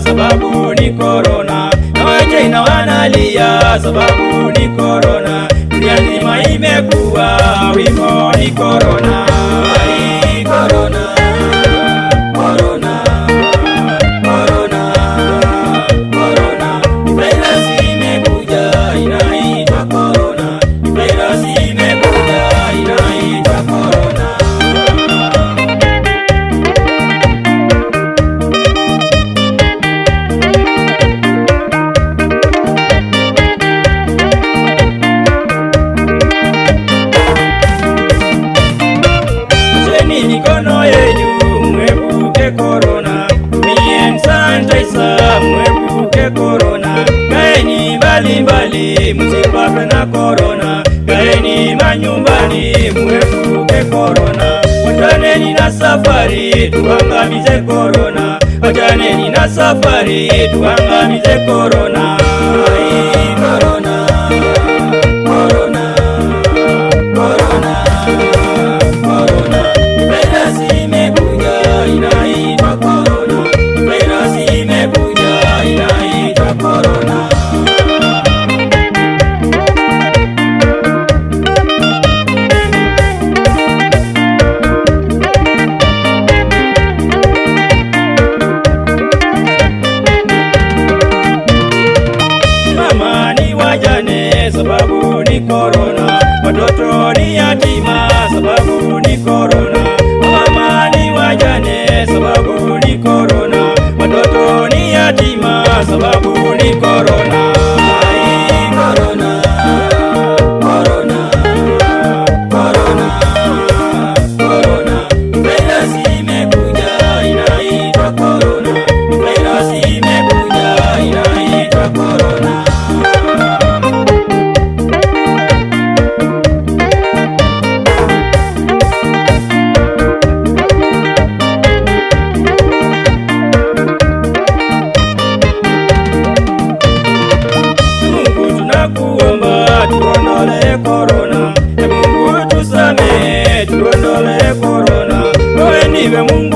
sababu ni korona, na Wachina wanalia sababu ni korona. Dunia nzima imekuwa wimbo ni korona, korona. Mikono yenu mwepuke korona, tumieni sanitizer mwepuke korona. Kaeni mbali mbali msipatwe na korona, kaeni manyumbani mwepuke korona. Wachaneni na safari tuangamize korona, wachaneni na safari tuangamize korona. Korona, korona, korona. Sababu ni korona, watoto ni yatima sababu ni korona, mama ni wajane sababu ni korona, watoto ni yatima sababu ni korona. Korona, korona, korona, korona. Virus imekuja inaitwa korona, virus imekuja inaitwa korona. Tuondole korona, Mungu tusamehe, tuondole korona. Wewe ndiwe Mungu.